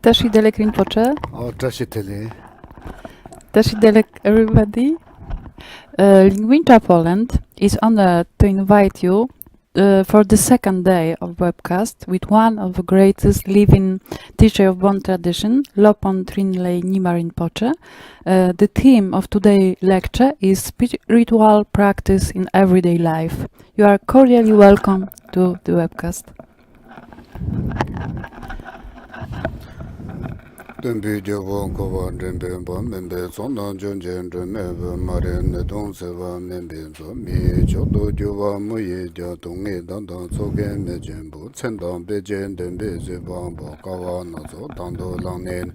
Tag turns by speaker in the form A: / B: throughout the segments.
A: Tashidelek Rinpoche.
B: Oh, Tashitele.
A: Tashidelek everybody. Linguincha Poland is honored to invite you for the second day of webcast with one of the greatest living teacher of Bon tradition, Lopon Trinley Nyima Rinpoche. The theme of today's lecture is spiritual practice in everyday life. You are cordially welcome to the webcast.
B: Dembi Jabon Kovan Dembemba, Membe Sonan Junjan, Remember Marin, Don Seva, Membe, Mi, Chodo Juva, Muye, Jatungi, Dandan, Sogan, Mejimbo, Sendan, Bejen, Dembe, Zebamba, Kawana, Dando Lanin,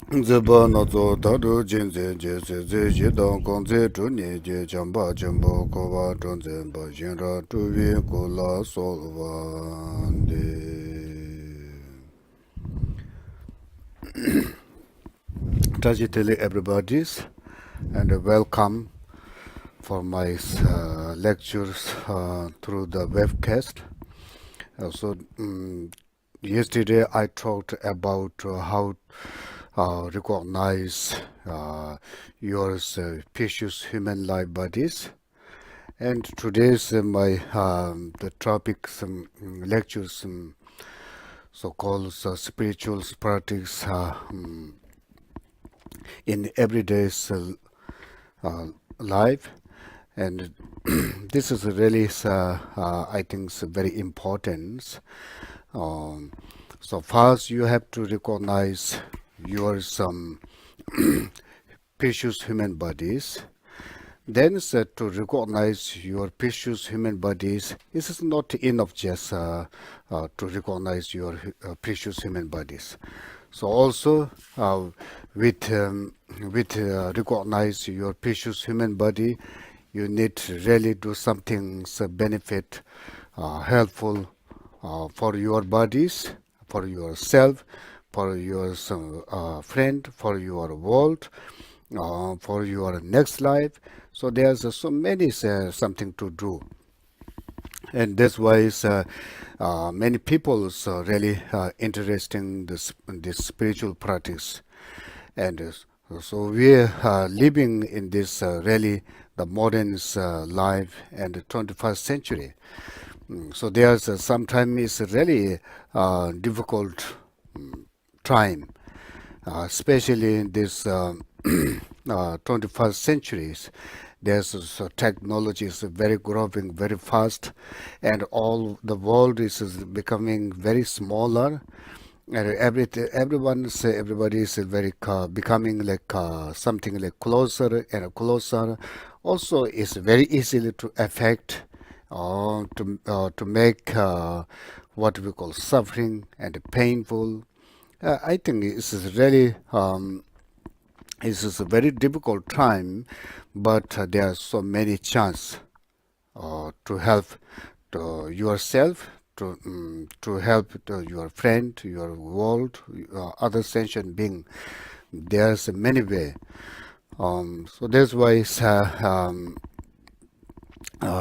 B: Zebana, Tadu, Jinze, Jesse, Jidan, Konze, Tuni, Jamba, Jumbo, Kova, Donzemba, Jinra, Tuvi, Kula, Solvan, Tajitele everybody's and welcome for my lectures through the webcast. Yesterday I talked about how recognize your precious human life bodies, and today's my the topics lectures so-called spiritual practice in everyday life, and this is really I think very important. So first you have to recognize your some precious human bodies. Then to recognize your precious human bodies, this is not enough just to recognize your precious human bodies. So also with recognize your precious human body, you need to really do something benefit, helpful for your bodies, for yourself, for your friend, for your world, for your next life. So there's so many something to do, and that's why many people really interested in this spiritual practice, and so we are living in this really the modern life and the 21st century. So there's sometimes it's really difficult time, especially in this 21st centuries. There's technology is very growing very fast, and all the world is becoming very smaller, and everybody is very becoming like something like closer and closer. Also, it's very easily to affect to make what we call suffering and painful. I think this is really this is a very difficult time, but there are so many chances to help to yourself, to help to your friend, your world, other sentient being. There's many way. So that's why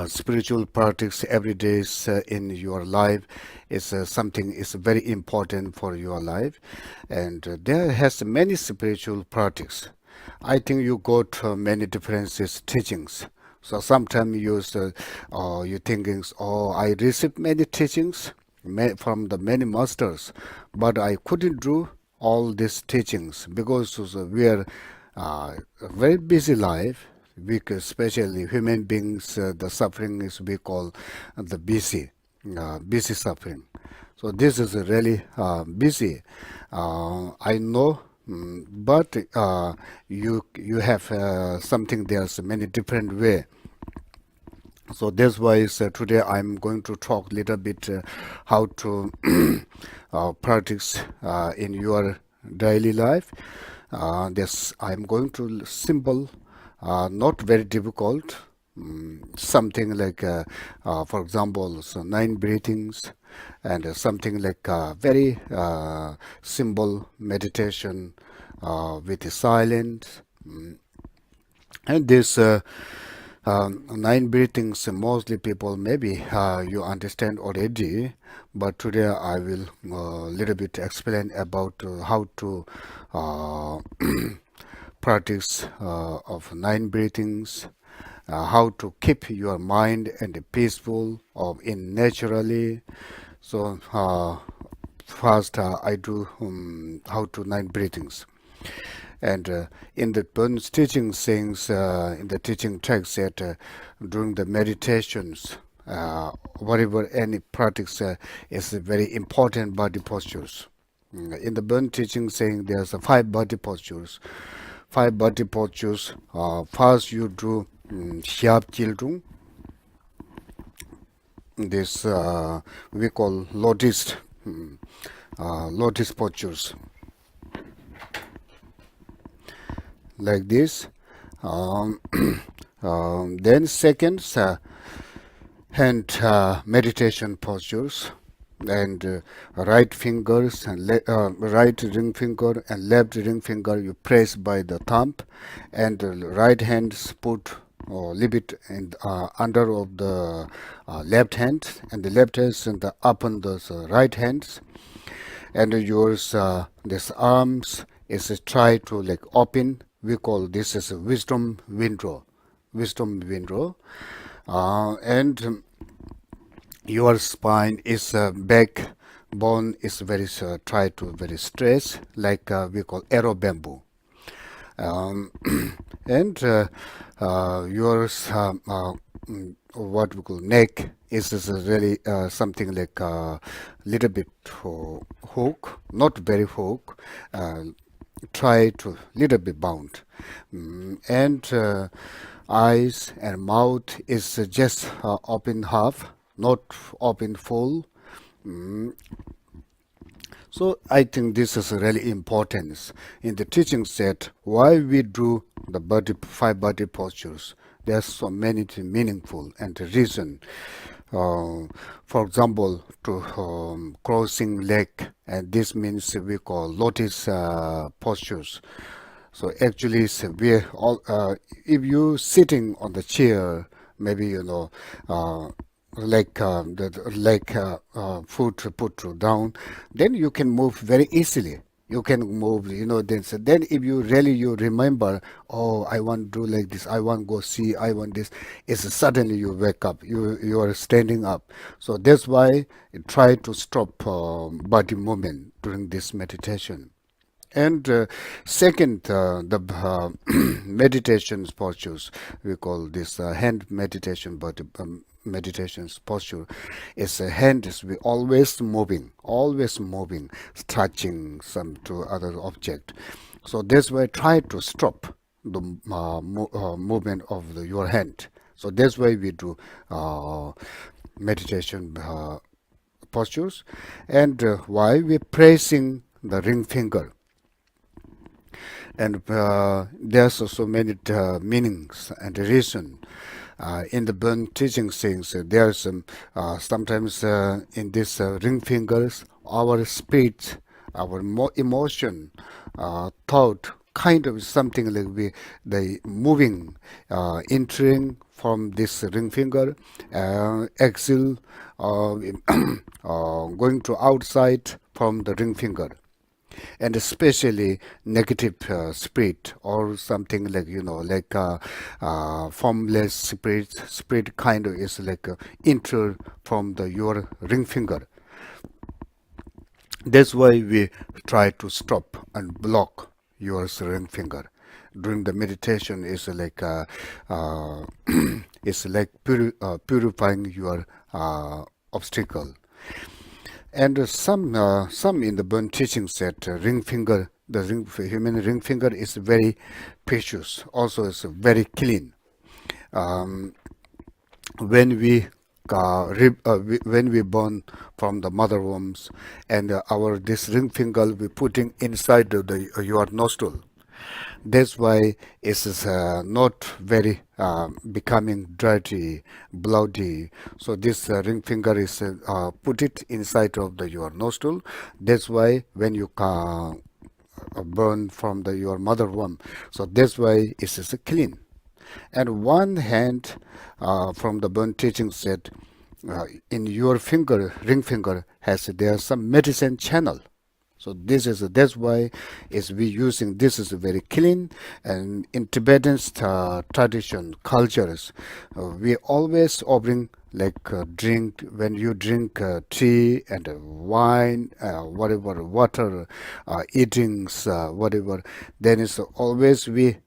B: spiritual practice every day in your life is something is very important for your life, and there has many spiritual practice. I think you got many different teachings. So sometimes you thinking, oh, I received many teachings from the many masters, but I couldn't do all these teachings because we are a very busy life. Especially human beings, the suffering is we call the busy suffering. So this is really busy. I know, but you have something. There's many different way. So that's why today I'm going to talk a little bit how to practice in your daily life. This I'm going to simple, not very difficult. Something like, for example, so 9 breathings, and something like very simple meditation with silence. And this Nine breathings, mostly people maybe you understand already, but today I will little bit explain about how to uh, practice of nine breathings, how to keep your mind and peaceful or in naturally. So first I do how to nine breathings. And in the Burns teaching sayings, in the teaching text that during the meditations, whatever any practice is very important body postures. In the Burn teaching saying there's five body postures. Five body postures. First you do Xiab Jildung. This we call lotus, lotus postures. Like this. Um, then second, hand meditation postures, and right fingers and right ring finger and left ring finger you press by the thumb, and right hands put or leave it in under of the left hand, and the left hands and the upon those right hands, and yours this arms is try to like open. We call this as a wisdom window, and your spine is back bone is very try to very stress like we call arrow bamboo, um, and yours what we call neck is really something like a little bit hook, not very hook, try to little bit bound. And eyes and mouth is just open half, not open full. Mm, so I think this is really important in the teaching set. Why we do the body five body postures? There's so many meaningful and reason. For example, to crossing leg, and this means we call lotus postures. So actually, we all if you sitting on the chair, maybe you know. Like the leg foot put down, then you can move very easily. You can move, you know. Then if you really you remember, oh, I want to do like this. I want to go see. I want this. It's suddenly you wake up. You are standing up. So that's why try to stop body movement during this meditation. And second, the meditation postures, we call this hand meditation, but meditation posture is a hand is we always moving, touching some to other object. So that's why try to stop the movement of your hand. So that's why we do meditation postures, and why we pressing the ring finger. And there's so many meanings and reason in the Burn teaching things. There's sometimes in these ring fingers, our spirit, our emotion, thought, kind of something like the moving, entering from this ring finger, exhale, going to outside from the ring finger. And especially negative spirit or something like like formless spirit kind of is like enter from your ring finger. That's why we try to stop and block your ring finger during the meditation. Is like it's like purifying your obstacle. And some in the Burn teaching said ring finger, human ring finger is very precious. Also, is very clean. When we when we born from the mother wombs, and our this ring finger we putting inside of the your nostril. That's why it is not very becoming dirty, bloody. So this ring finger is put it inside of your nostril. That's why when you burn from your mother womb, so that's why it is clean. And one hand from the Burn teaching said, in your finger, ring finger, has there some medicine channel. So that's why is we using this is very clean. And in Tibetan tradition cultures, we always offering like drink when you drink tea and wine, whatever water, eatings, whatever. Then it's always we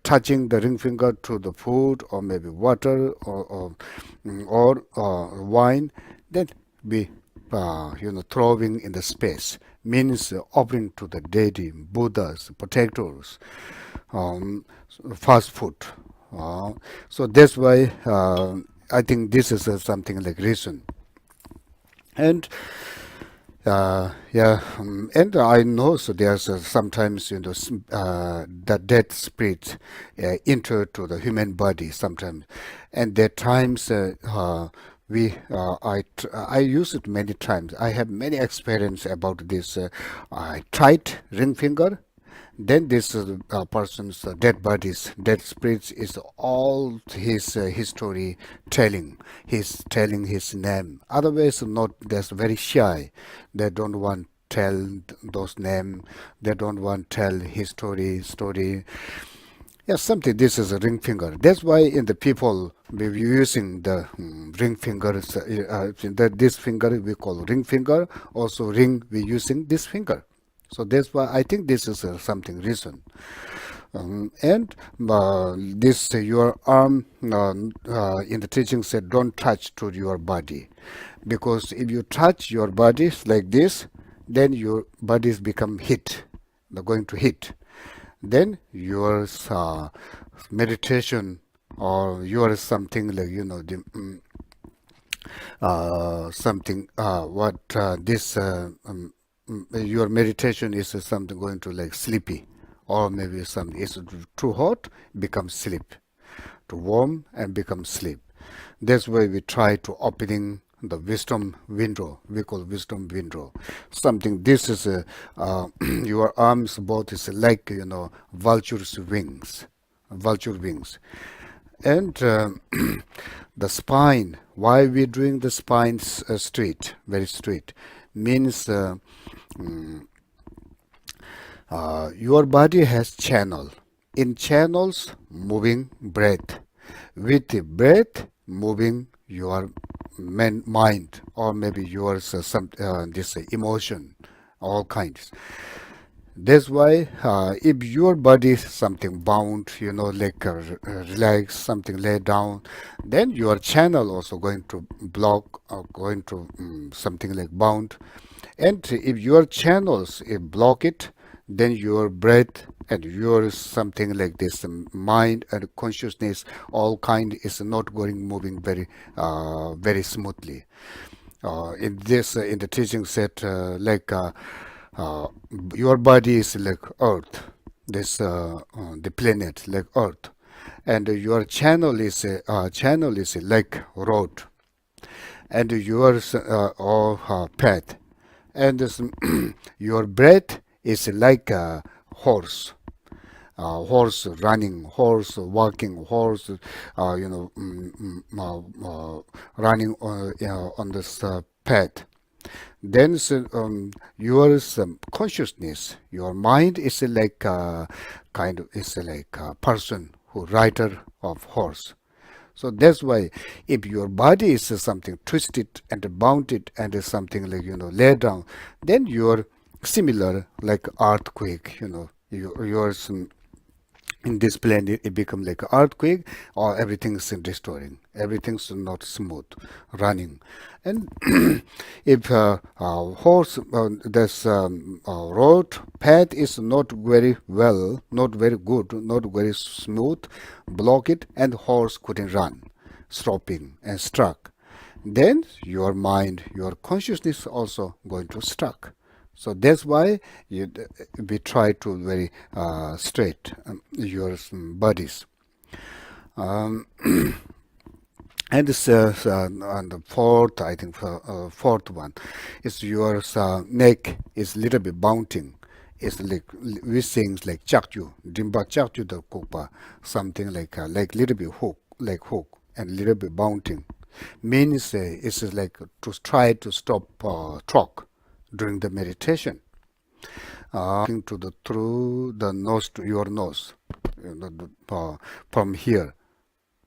B: touching the ring finger to the food or maybe water or wine. Then we throwing in the space means offering to the deity, Buddhas, potatoes, fast food. So that's why I think this is something like reason. And and I know so there's sometimes the dead spirit enter to the human body sometimes, and there times I use it many times. I have many experience about this. I tried ring finger. Then this person's dead bodies, dead spirits is all his history telling. He's telling his name. Otherwise, not. They're very shy. They don't want tell those name. They don't want tell his story. Yeah, something. This is a ring finger. That's why in the people we using the ring fingers. This finger we call ring finger. Also ring we using this finger. So that's why I think this is something reason. And this your arm in the teaching said don't touch to your body, because if you touch your body like this, then your bodies become hit. They're going to hit. Then your meditation or your something like something what this your meditation is something going to like sleepy, or maybe something is too hot become sleep, too warm and become sleep. That's why we try to opening the wisdom window. We call wisdom window something. This is your arms both is like vulture's wings, vulture wings. And the spine, why we doing the spine straight, very straight, means your body has channel. In channels, moving breath. With the breath, moving your mind, or maybe your this emotion, all kinds. That's why if your body is something bound, like relax, something lay down, then your channel also going to block or going to something like bound. And if your channels block it, then your breath and your something like this mind and consciousness, all kind is not going moving very smoothly. In this in the teaching set like your body is like earth, this the planet like earth, and your channel is like road, and yours or path, and this, your breath is like a horse. Horse running, horse walking, horse, running on this path. Then your consciousness, your mind is like kind of is like a person who rider of horse. So that's why if your body is something twisted and bounded and is something like laid down, then you're similar like earthquake. Yours in this plane it become like an earthquake, or everything's destroying, everything's not smooth running. And if horse this road path is not very well, not very good, not very smooth, block it and horse couldn't run, stopping and struck, then your mind, your consciousness also going to stuck. So that's why we try to very straight your bodies. Um, and this on the fourth, I think fourth one is your neck is little bit bouncing. is like we sings like chakju, dimba chakju the kupa, something like little bit hook, like hook, and little bit bounding. Means is like to try to stop talk during the meditation. Looking to the through the nose to your nose, from here,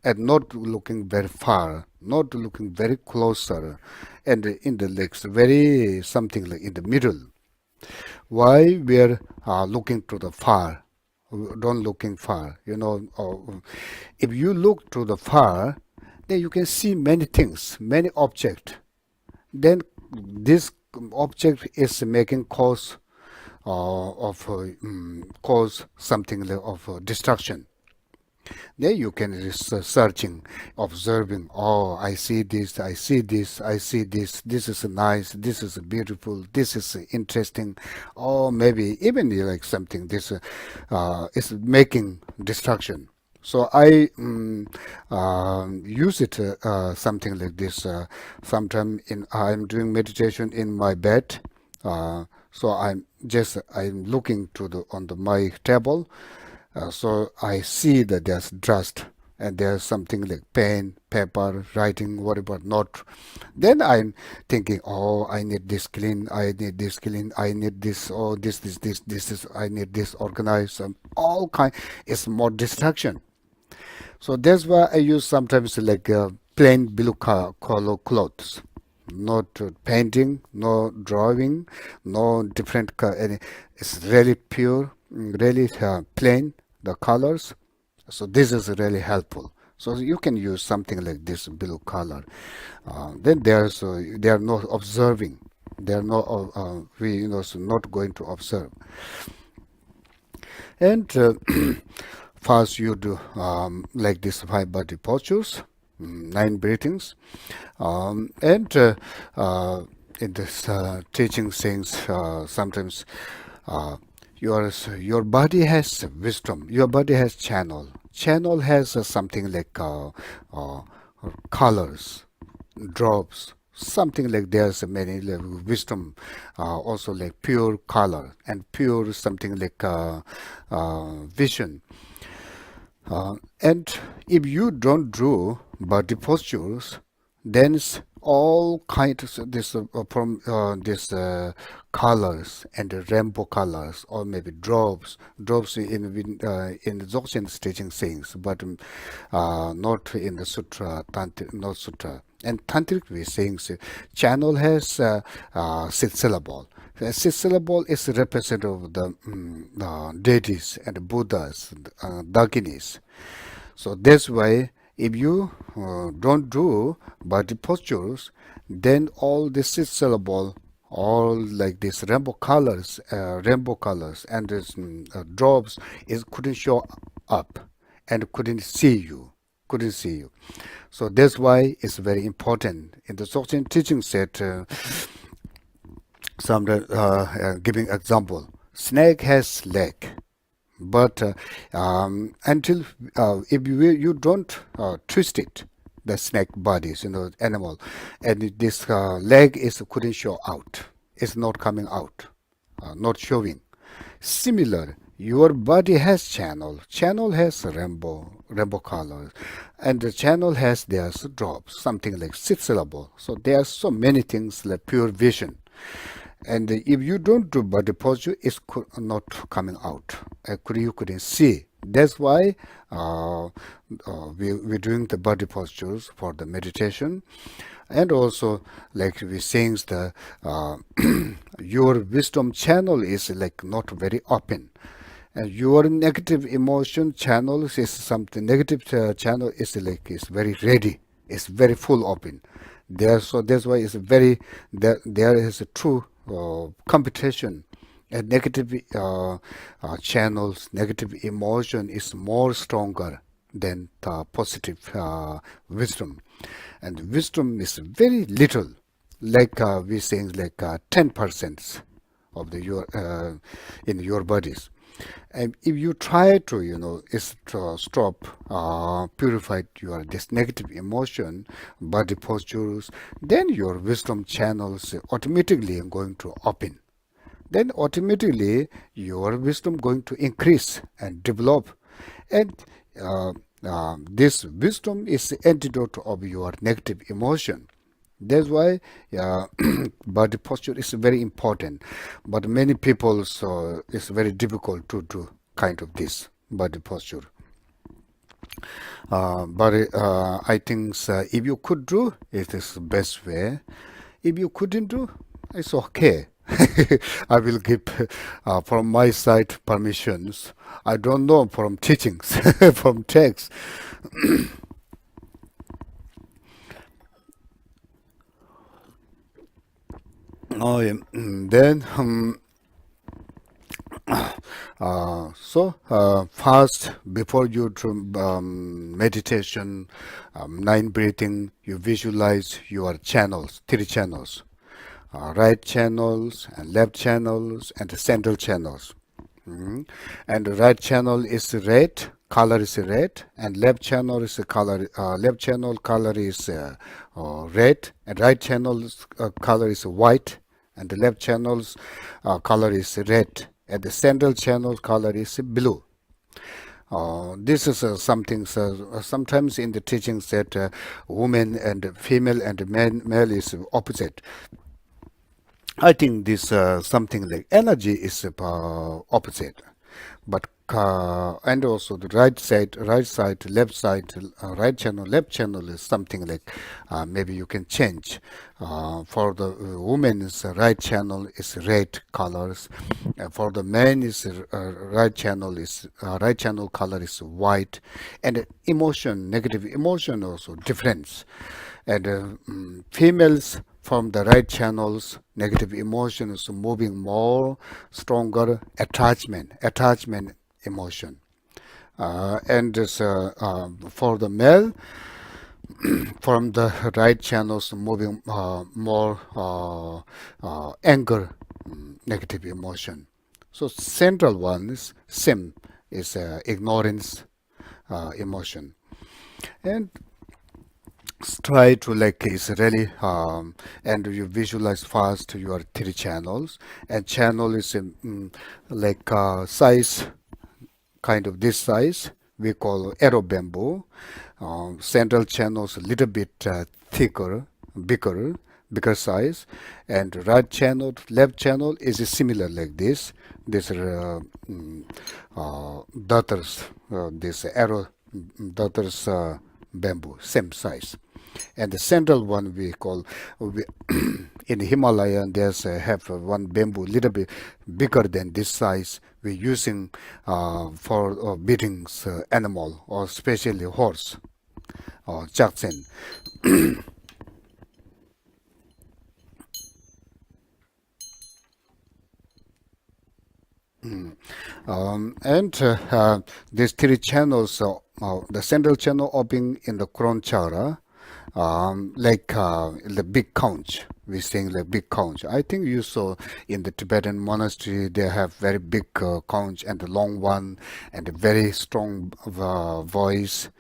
B: and not looking very far, not looking very closer, and in the legs, very something like in the middle. Why we are looking to the far? Don't looking far. If you look to the far, then you can see many things, many objects. Then this object is making cause cause something like of destruction. Then you can searching, observing. Oh, I see this, I see this, I see this. This is nice. This is beautiful. This is interesting. Or maybe even like something. This is making destruction. So I use it something like this. Sometime I'm doing meditation in my bed. So I'm looking to the on the my table. So I see that there's dust and there's something like pen, paper, writing, whatever, not. Then I'm thinking, oh, I need this clean, I need this clean, I need this, oh, this is, I need this organized, all kind. It's more distraction. So that's why I use sometimes like plain blue color clothes. Not painting, no drawing, no different. It's really pure, really plain, the colors. So this is really helpful. So you can use something like this blue color. Then there's they are not observing. They are not so not going to observe. And first you do like this 5 body postures, 9 breathings, and in this teaching sayings sometimes your body has wisdom, your body has channel. Channel has something like colors, drops, something like there's many like wisdom, also like pure color and pure something like vision. And if you don't do body postures, then it's all kinds of this from this colors and the rainbow colors, or maybe drops in the Dzogchen teaching things, but not in the sutra, not sutra. And tantric we sayings channel has 6 syllable. 6 syllable is representative of the deities and Buddhas, Dakinis. So that's why if you don't do body postures, then all the 6 syllable, all like this rainbow colors and this drops is couldn't show up and couldn't see you. So that's why it's very important. In the Dzogchen teaching set, some giving example, snake has leg, but until if you don't twist it, the snake bodies, animal, and this leg is couldn't show out, it's not coming out, not showing. Similar, your body has channel has rainbow colors, and the channel has their drops, something like 6 syllable. So there are so many things like pure vision. And if you don't do body posture, it's not coming out. You couldn't see. That's why we're doing the body postures for the meditation. And also, like we saying, the your wisdom channel is like not very open. And your negative emotion channel is something, negative channel is like is very ready, it's very full open. So that's why it's very, there is a true competition. And negative channels, negative emotion is more stronger than the positive wisdom. And wisdom is very little, like we saying like 10% of the your in your bodies. And if you try to is to stop purify your this negative emotion, body postures, then your wisdom channels automatically are going to open. then automatically your wisdom going to increase and develop. And this wisdom is the antidote of your negative emotion. That's why body posture is very important. But many people, so it's very difficult to do kind of this body posture. But I think if you could do, it is the best way. If you couldn't do, it's okay. I will give from my side permissions. I don't know from teachings, from texts. Oh, yeah. Then fast before you do meditation, nine breathing, you visualize your channels, three channels, right channels and left channels and the central channels. And the right channel is red, color is red, and left channel is color. Left channel color is red, and right channel's color is white, and the left channel's color is red, and the central channel color is blue. This is something sometimes in the teachings that women and female and male is opposite. I think this something like energy is opposite, but and also the right side, left side, right channel, left channel is something like maybe you can change. For the woman's right channel is red colors, for the man is right channel color is white, and emotion, negative emotion also difference. And females from the right channels, negative emotions moving more stronger attachment emotion. And for the male, from the right channels moving more anger, negative emotion. So central one is sim, is ignorance emotion. And try to like is really and you visualize fast your three channels, and channel is like size, kind of this size we call arrow bamboo. Central channels a little bit thicker, bigger size, and right channel, left channel is similar like this. This daughters, this arrow daughters bamboo, same size. And the central one we call in Himalaya, there's have one bamboo little bit bigger than this size. We're using for beating animal, or especially horse or jaksen. And these three channels, the central channel opening in the crown chakra, like the big conch. We sing the big conch. I think you saw in the Tibetan monastery they have very big conch and a long one and a very strong voice,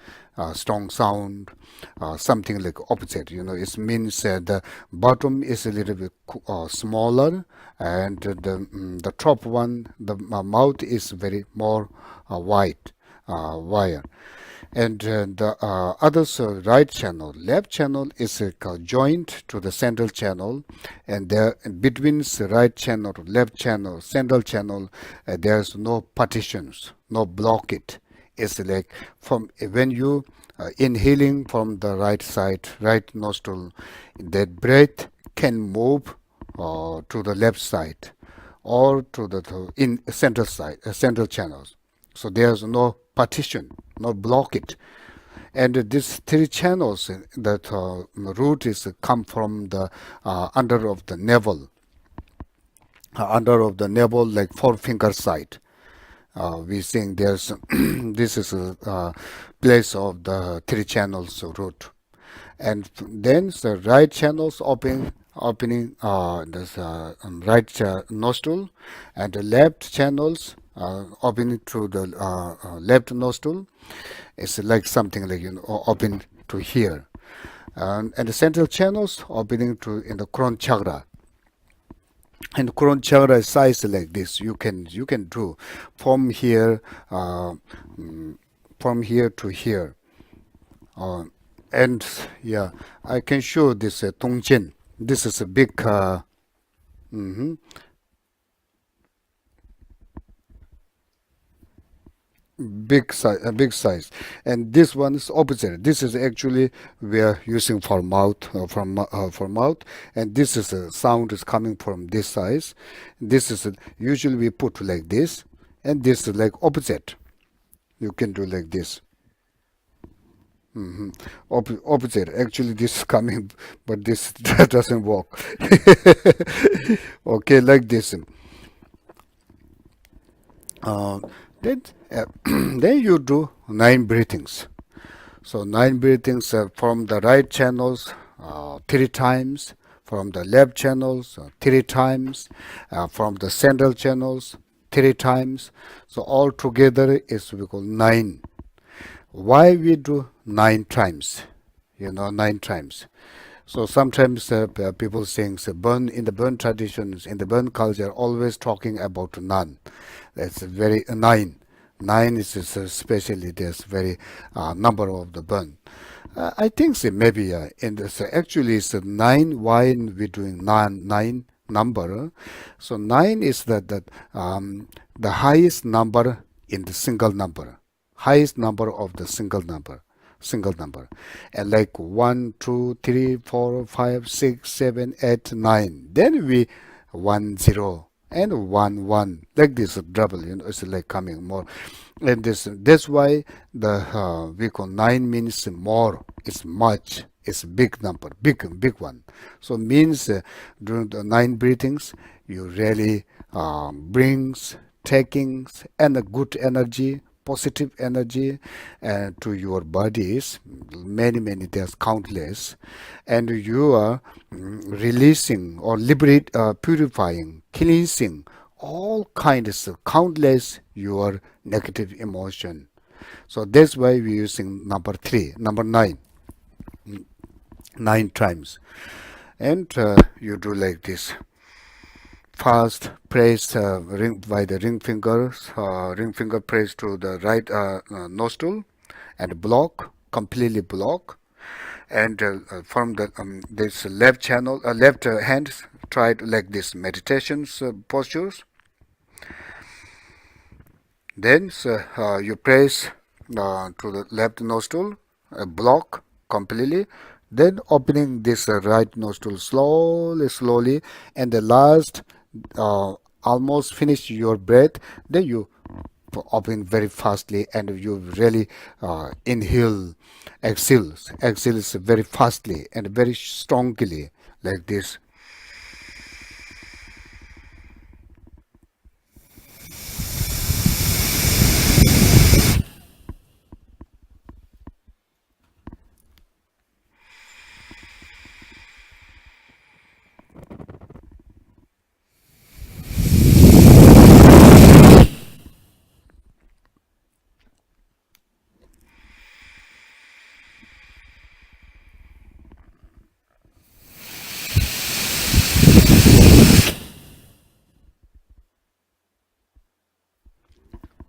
B: strong sound, something like opposite. You know, it means the bottom is a little bit smaller, and the top one, the mouth is very more wide, wire. And the others right channel, left channel is joined to the central channel, and there between the right channel, left channel, central channel, there's no partitions, no block it. It's like from when you inhaling from the right side, right nostril, that breath can move to the left side or to the in central side, central channels. So there's no partition, no block it. And these three channels that root is come from the under of the navel, like forefinger side. We think there's this is a place of the three channels root, and then the right channels opening this right nostril, and the left channels opening through the left nostril. It's like something like open to here, and the central channels opening to in the crown chakra. And Coron chakra size like this. You can do from here, from here to here. Uh, and yeah, I can show this Tongjian. This is a big mhm, big size, and this one is opposite. This is actually we are using for mouth, for mouth, and this is a sound is coming from this size. This is usually we put like this, and this is like opposite. You can do like this. hmm Opposite. Actually, this is coming, but this doesn't work. Okay, like this. Uh, then, then you do 9 breathings. So 9 breathings from the right channels 3 times, from the left channels 3 times, from the central channels 3 times. So all together is we call 9. Why we do 9 times? 9 times. So sometimes people saying burn in the burn traditions, in the burn culture, always talking about none. That's very nine. Nine is especially there's very number of the burn. I think maybe in this actually it's 9. Why we doing nine number? So 9 is the highest number in the single number, highest number of the single number, and like 1, 2, 3, 4, 5, 6, 7, 8, 9. Then we 1, 0 and 1, 1, like this double. It's like coming more, and that's why the we call 9 means more. It's much. It's big number, big one. So means during the 9 breathings, you really brings takings and a good energy, positive energy to your bodies, many there's countless, and you are releasing or liberate, purifying, cleansing all kinds of countless your negative emotion. So that's why we're using number 3, number 9, 9 times. And you do like this. First, press ring by the ring fingers. Ring finger press to the right nostril and block, completely block. And from the this left channel, left hand, try to like this meditations postures. Then you press to the left nostril, block completely. Then opening this right nostril slowly, and the last almost finish your breath. Then you open very fastly, and you really inhale, exhales very fastly and very strongly like this.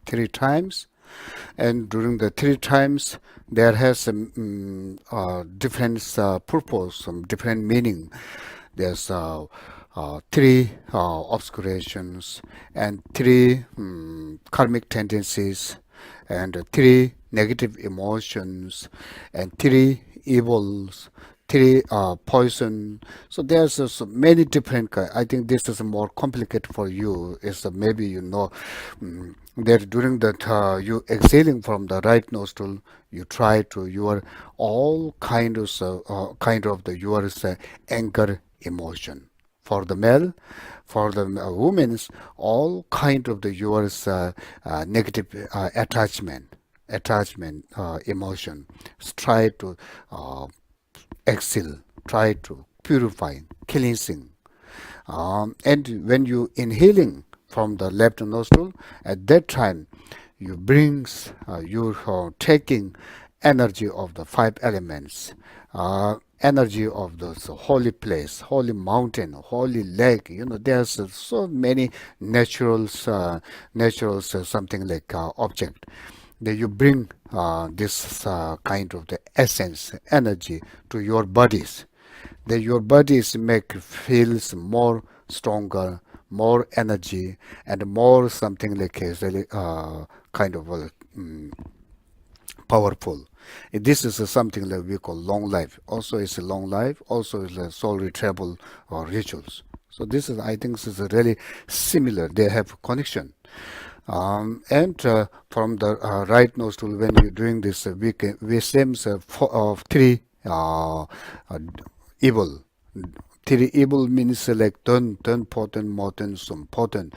B: 3 times, and during the 3 times there has some different purpose, some different meaning. There's three obscurations and three karmic tendencies and three negative emotions and three evils, three poison. So there's so many different I think this is more complicated for you. Is maybe that during that you exhaling from the right nostril, you try to your all kind of the your anger emotion. For the male, for the women's, all kind of the yours negative attachment emotion. Try to uh, exhale, try to purify, cleansing. And when you inhaling from the left nostril, at that time you brings you taking energy of the five elements, energy of the holy place, holy mountain, holy lake. There's so many naturals, something like object. That you bring this kind of the essence, energy to your bodies. That your bodies make feels more stronger, more energy, and more something like a really kind of powerful. This is something that we call long life. Also, it's a long life. Also, it's a soul retrieval or rituals. So this is, I think, this is really similar. They have connection. And from the right nostril, when you're doing this, we seems of three evil. Three evil means like turn potent, moten, sum potent.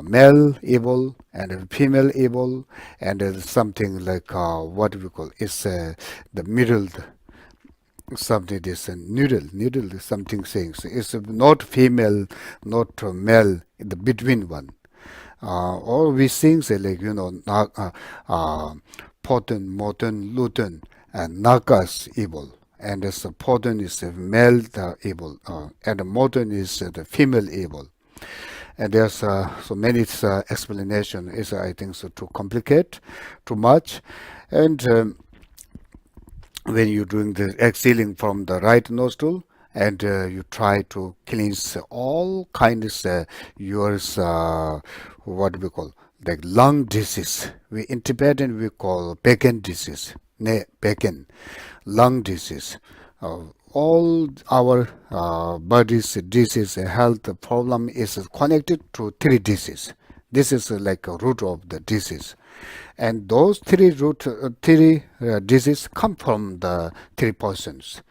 B: Male evil and female evil, and something like what we call is the middle. Something is a noodle is something saying. So it's not female, not male, the between one. All these things are like, potent, moten, luton, and nagas evil. And as the potent is the male evil, and the moten is the female evil. And there's so many explanation is I think so too complicate, too much, and when you're doing the exhaling from the right nostril, and you try to cleanse all kinds yours what we call like lung disease. We in Tibetan we call Becken disease, ne Becken, lung disease. All our body's disease health problem is connected to three diseases. This is like a root of the disease, and those three diseases come from the three poisons: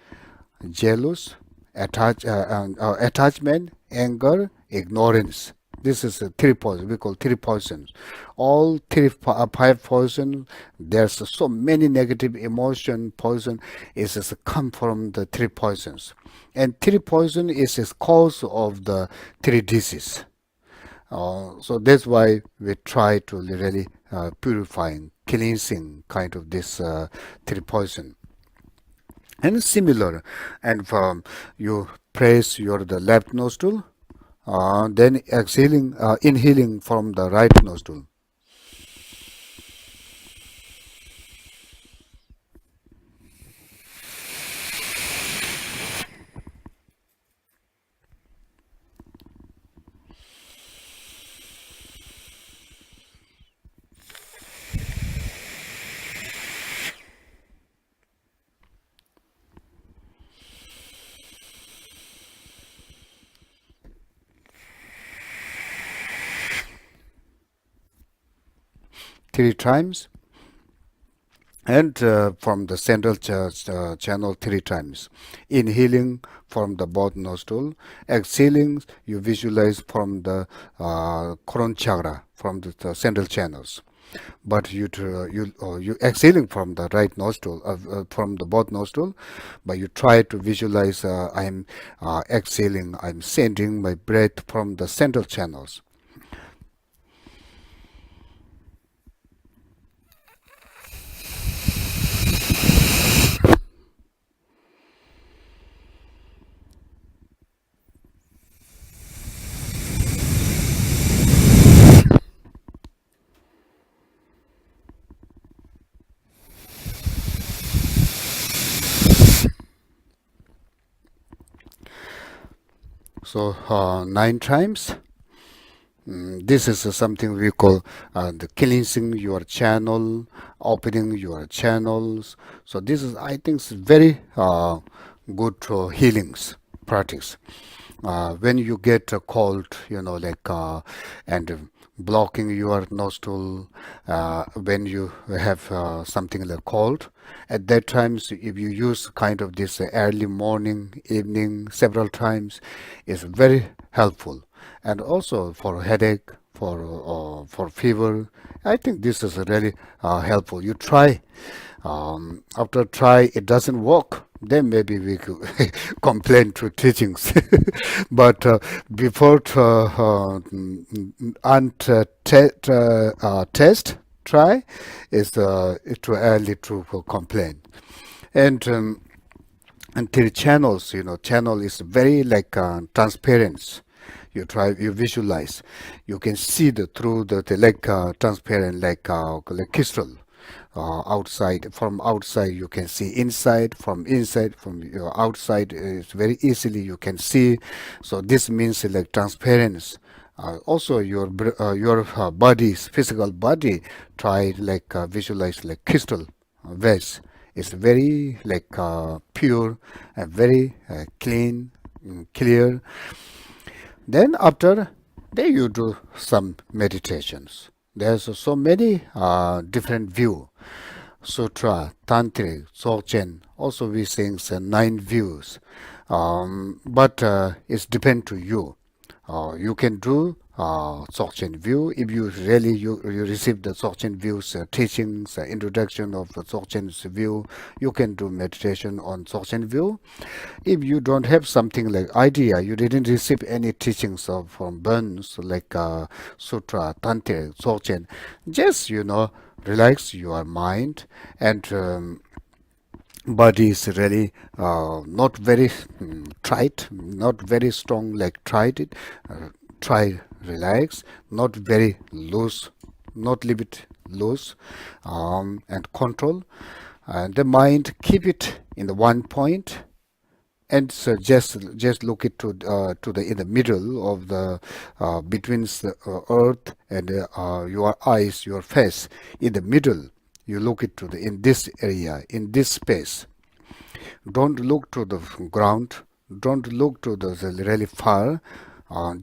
B: jealous, attachment, anger, ignorance. This is a three poison. We call three poisons. All five poison. There's so many negative emotion poison. Is come from the three poisons, and three poison is a cause of the three disease. So that's why we try to really purifying, cleansing kind of this three poison. And similar, and from you press your the left nostril, then exhaling, inhaling from the right nostril. Three times, and from the central channel three times. Inhaling from the both nostril, exhaling you visualize from the coron chakra, from the central channels. But you exhaling from the right nostril, from the both nostril, but you try to visualize I'm exhaling, I'm sending my breath from the central channels. So 9 times. This is something we call the cleansing your channel, opening your channels. So this is, I think, is very good healings practice. When you get a cold, like and blocking your nostril, when you have something like cold, at that times, if you use kind of this early morning, evening, several times, is very helpful. And also for headache, for fever, I think this is really helpful. You try. After try, it doesn't work. Then maybe we could complain to teachings. But before test, try. It's too early to complain. And until channels, channel is very like transparent. You try, you visualize, you can see the through the like transparent like crystal. Outside, from outside you can see inside, from inside, from your outside is very easily you can see. So this means like transparency. Also your body's physical body, try like visualize like crystal vase. It's very like pure and very clean, clear. Then after there you do some meditations. There's so many different view. Sutra, Tantric, Dzogchen, also we sing 9 views. But it's depend to you. You can do Dzogchen view if you really you receive the Dzogchen views teachings, introduction of the Dzogchen's view. You can do meditation on Dzogchen view. If you don't have something like idea, you didn't receive any teachings of from Burns like Sutra, Tantric, Dzogchen, just relax your mind and body is really not very tight, not very strong like tried it. Try relax, not very loose, not leave it loose, and control. And the mind keep it in the one point, and so just look it to the in the middle of the between the earth and your eyes, your face, in the middle. You look it to the in this area, in this space. Don't look to the ground. Don't look to the really far.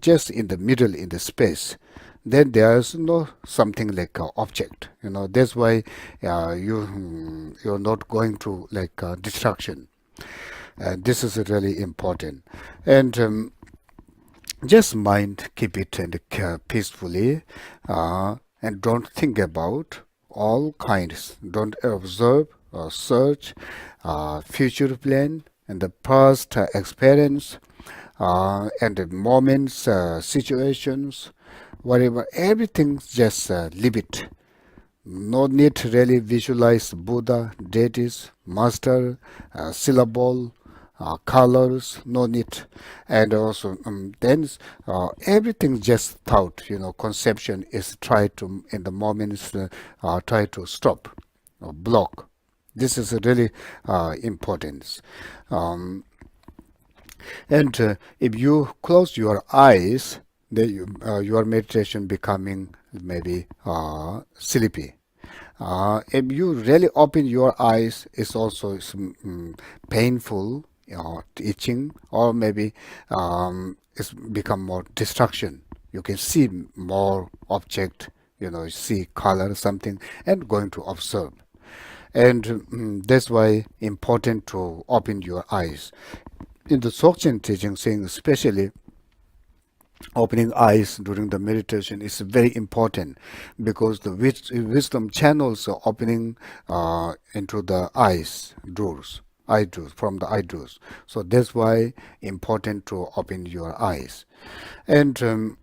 B: Just in the middle, in the space. Then there's no something like a object. That's why you're not going to like distraction. This is really important. And just mind, keep it and peacefully, and don't think about all kinds. Don't observe or search future plan and the past experience and the moments, situations, whatever. Everything just leave it. No need to really visualize Buddha, deities, master, syllable, colors, no need. And also then everything just thought, conception is try to, in the moments, try to stop or block. This is really important. And if you close your eyes, then your meditation becoming maybe sleepy. If you really open your eyes, it's also painful, itching, or maybe it's become more distraction. You can see more object, see color, something, and going to observe. And that's why important to open your eyes. In the Dzogchen teaching, saying especially opening eyes during the meditation is very important, because the wisdom channels are opening into the eyes doors, from the eye doors. So that's why important to open your eyes. And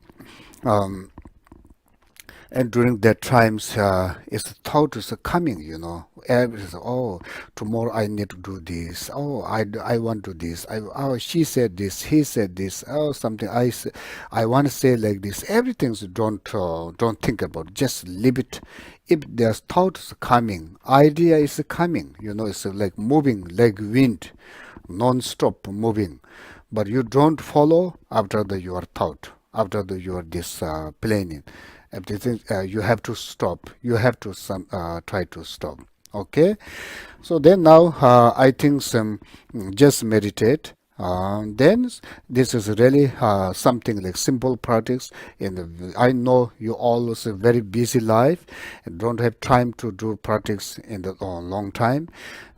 B: and during that times, it's thought is coming, oh, tomorrow I need to do this. Oh, I want to do this. Oh, she said this. He said this. Oh, something I want to say like this. Everything's don't think about. Just leave it. If there's thoughts coming, idea is coming. It's like moving, like wind, non-stop moving. But you don't follow after your thought, after your this planning. Everything you have to stop. You have to try to stop. Okay. So then now I think just meditate. Then this is really something like simple practice. I know you all is a very busy life and don't have time to do practice in the long time.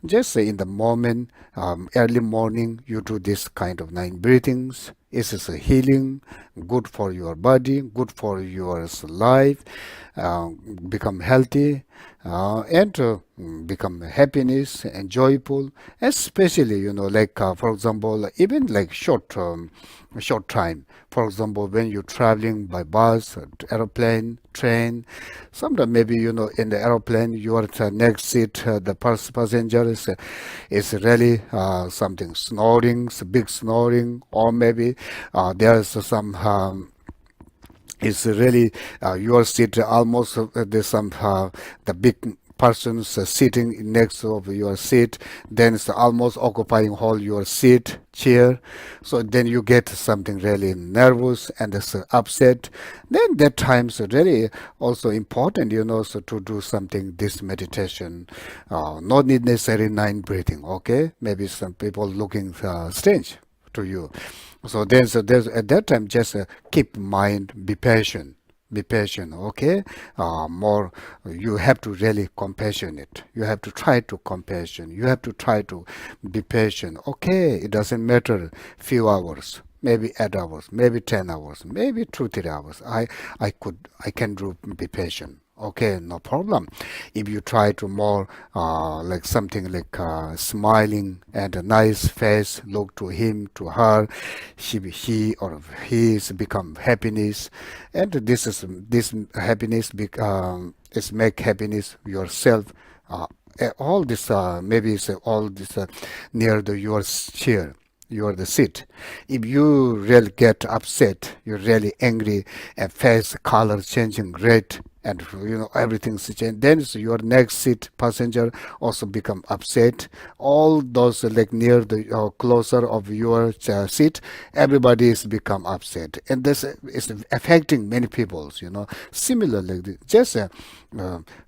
B: Just say in the moment, early morning, you do this kind of 9 breathings. It's a healing, good for your body, good for your life, uh, become healthy, and become happiness and joyful, especially, like, for example, even like short time. For example, when you're traveling by bus, aeroplane, train, sometimes maybe, in the aeroplane, you are at the next seat, the passenger is really something snoring, big snoring, or maybe there's some is really your seat almost there's some the big persons sitting next of your seat, then it's almost occupying whole your seat chair, so then you get something really nervous and it's upset. Then that times really also important, so to do something this meditation, not necessary nine breathing. Okay, maybe some people looking strange to you. So there's at that time just keep mind, be patient. Okay, more you have to really compassionate. You have to try to compassion. You have to try to be patient. Okay, it doesn't matter few hours. Maybe 8 hours, maybe 10 hours, maybe 2 3 hours. I can do be patient. Okay, no problem. If you try to more like something like smiling and a nice face, look to him, to her, he or he is become happiness, and this happiness is make happiness yourself. All this maybe it's all this near the your chair. You are the seat. If you really get upset, you're really angry, and face color changing red, and everything's changed, then your next seat passenger also become upset. All those like near the closer of your seat, everybody is become upset, and this is affecting many peoples. Similarly, just uh,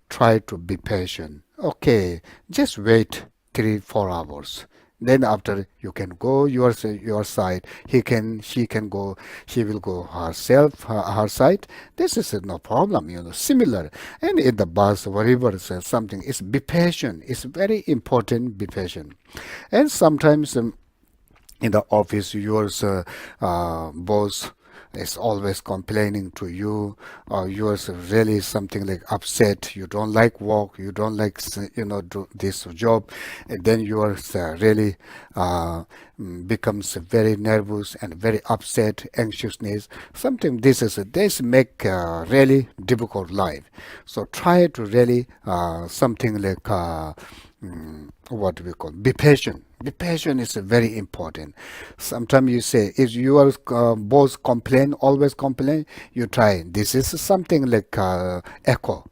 B: try to be patient. Okay, just wait 3 4 hours, then after you can go your side, she can go, she will go herself her side. This is no problem, similar. And in the bus, wherever something is, be patient. It's very important, be patient. And sometimes in the office, your boss is always complaining to you, or you're really something like upset, you don't like work, you don't like do this job, and then you are really becomes very nervous and very upset, anxiousness, something. This make really difficult life. So try to really something like what we call, be patient. Be patient is very important. Sometimes you say, if your boss complain, always complain, you try. This is something like echo,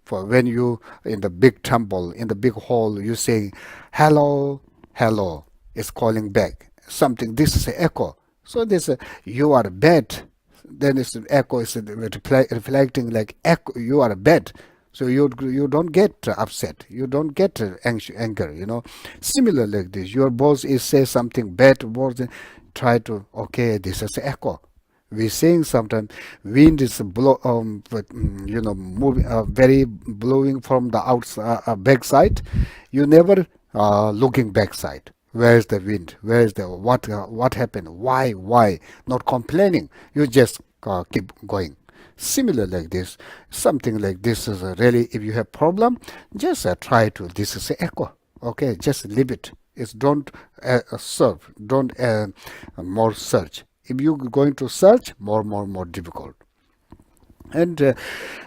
B: for when you in the big temple, in the big hall, you say, hello, hello, it's calling back. Something, this is an echo. So this, you are bad. Then it's an echo, is reflecting like echo, you are bad. So you don't get upset, you don't get anger. Similar like this, your boss is say something bad words, try to, okay, this is echo. We saying sometimes wind is blow but, moving very blowing from the outside backside. You never looking backside. Where's the wind? Where's the what happened? Why not complaining? You just keep going. Similar like this, something like this is really, if you have problem, just try to, this is echo. Okay, just leave it. It's don't serve, don't more search. If you're going to search, more difficult. And daily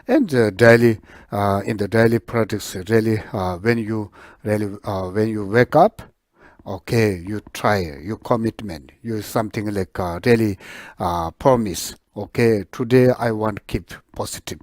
B: in the daily practice, really when you wake up, okay, you try, you commitment, you something like really promise. Okay, today I want to keep positive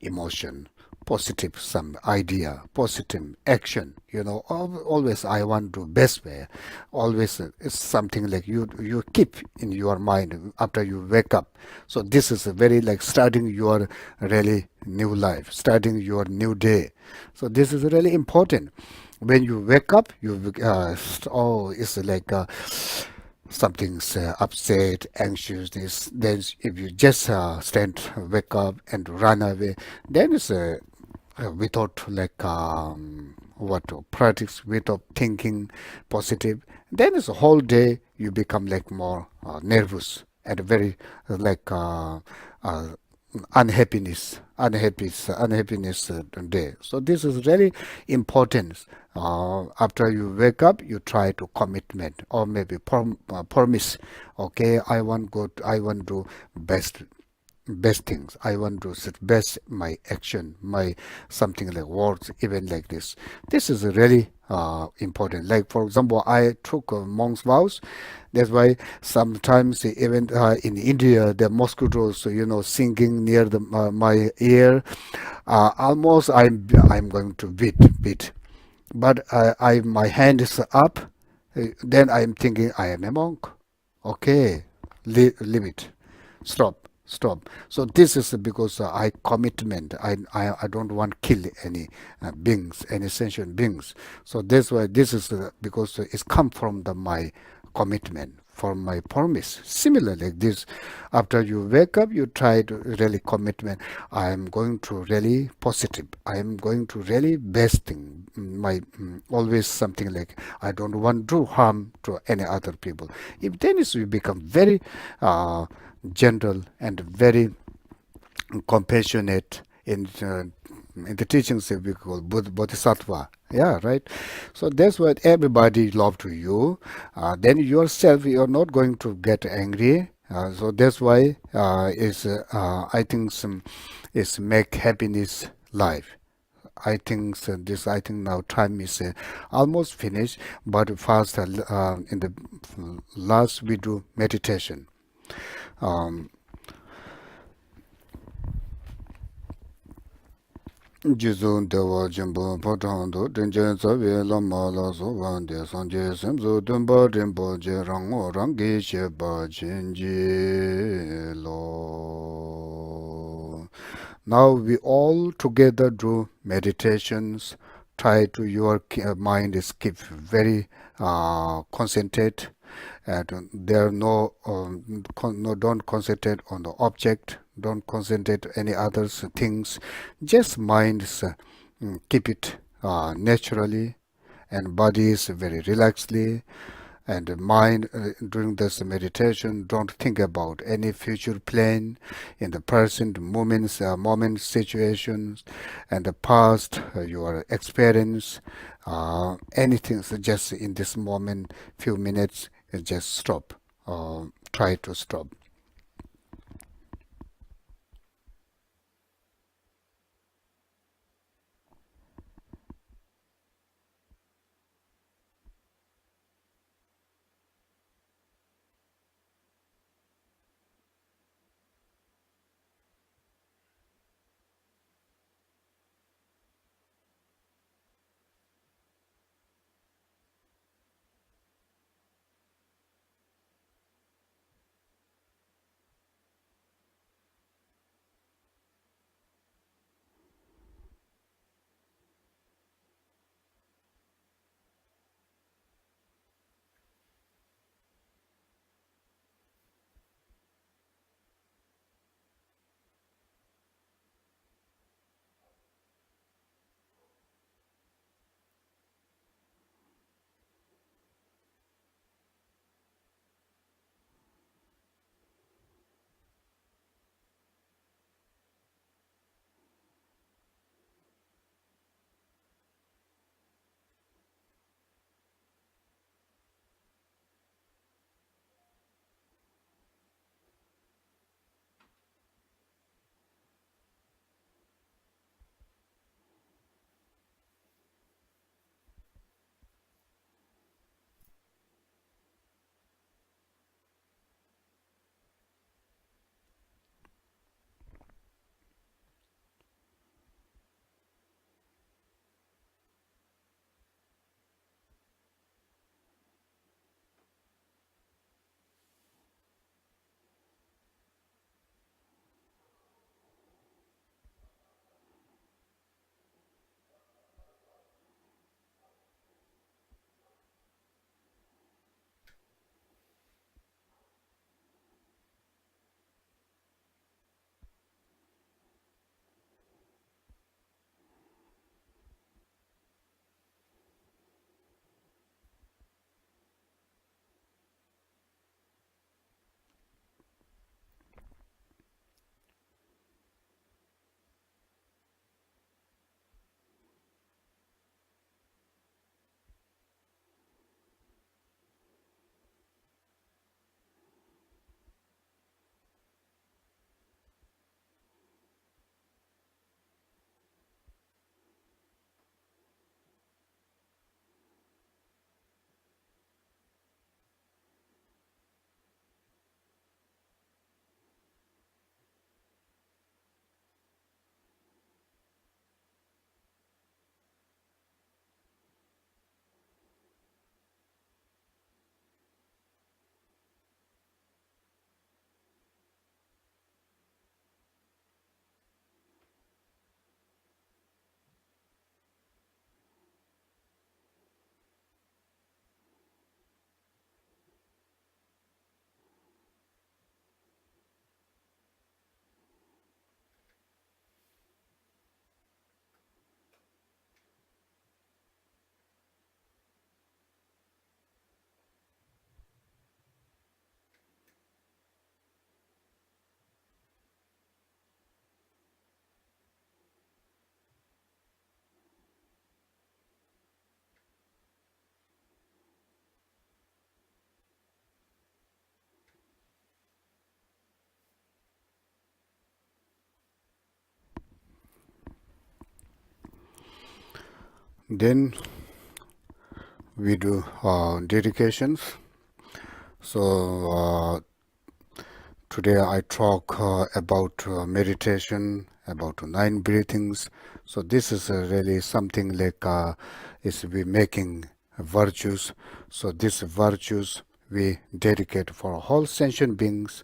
B: emotion, positive some idea, positive action. Always I want to do best way. Always it's something like you keep in your mind after you wake up. So this is a very like starting your really new life, starting your new day. So this is really important. When you wake up, it's like something's upset, anxiousness. Then if you just stand, wake up and run away, then it's without like what practice without thinking positive, then it's a whole day you become like more nervous and very like uh, unhappiness day. So this is really important. After you wake up, you try to commitment or maybe promise. Okay, I want to best things. I want to set best my action, my something like words, even like this. This is really important. Like for example, I took monk's vows. That's why sometimes even in India, the mosquitoes, singing near my ear. Almost I'm going to beat. But my hand is up. Then I'm thinking I am a monk. Okay, leave it. Stop. So this is because I commitment. I don't want kill any beings, any sentient beings. So that's why this is because it's come from my commitment, from my promise. Similar like this, after you wake up, you try to really commitment. I am going to really positive. I am going to really best thing. My always something like I don't want to do harm to any other people. If then is we become very gentle and very compassionate in the teachings that we call bodhisattva. Yeah, right. So that's what everybody love to you. Then yourself, you're not going to get angry. So that's why is I think is make happiness life. I think this. I think now time is almost finished. But first, in the last we do meditation. Um, Jizun dewa jimbo patando denjen sabi lama la so vande sanje semzo dunba rinpo je rango rangi sheba jinji lo. Now we all together do meditations. Try to your mind is keep very concentrate, and there are no, no don't concentrate on the object, don't concentrate any other things, just mind keep it naturally, and body is very relaxedly, and the mind during this meditation don't think about any future plan in the present moment situations and the past your experience, anything. So just in this moment few minutes, just stop, try to stop. Then we do dedications. So today I talk about meditation, about 9 breathings. So this is really something like is we making virtues. So these virtues we dedicate for all sentient beings,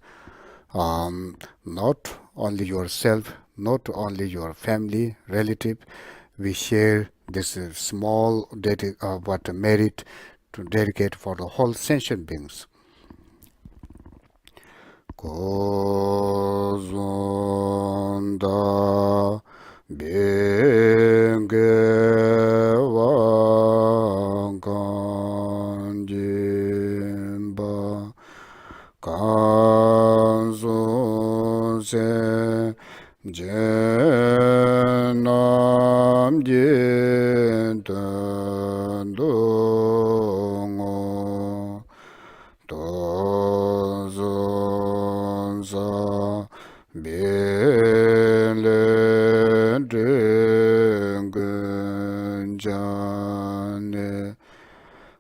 B: not only yourself, not only your family, relative. We share this small but merit to dedicate for the whole sentient beings. Kozonda benge wanganjimba kanzo se jenam jintandongo tozonza bele dengunjane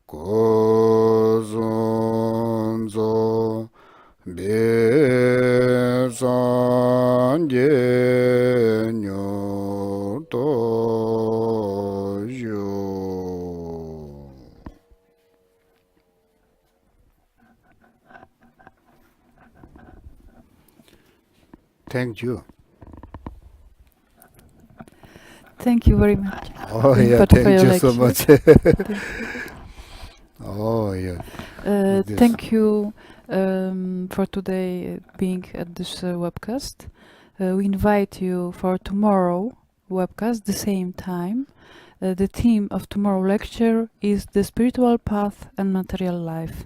B: kozonzo besanje nyotoyo. Thank you.
A: Thank you very much.
B: Oh yeah,
A: Rinpoche, for
B: thank
A: your
B: you so
A: lecture.
B: much. Oh yeah. This.
A: Thank you for today being at this webcast. We invite you for tomorrow webcast, the same time. The theme of tomorrow lecture is the spiritual path and material life.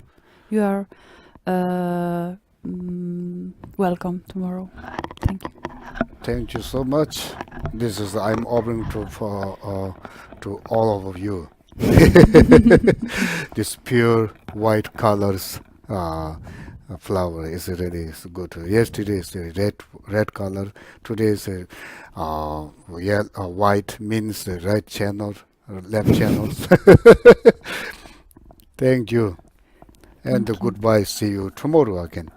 A: You are welcome tomorrow. Thank you.
B: Thank you so much. This is I'm offering to all of you. This pure white colors flower is really good. Yesterday is the red color. Today is white means the right channel, left channels. Thank you, and
A: Thank you.
B: goodbye. See you tomorrow again.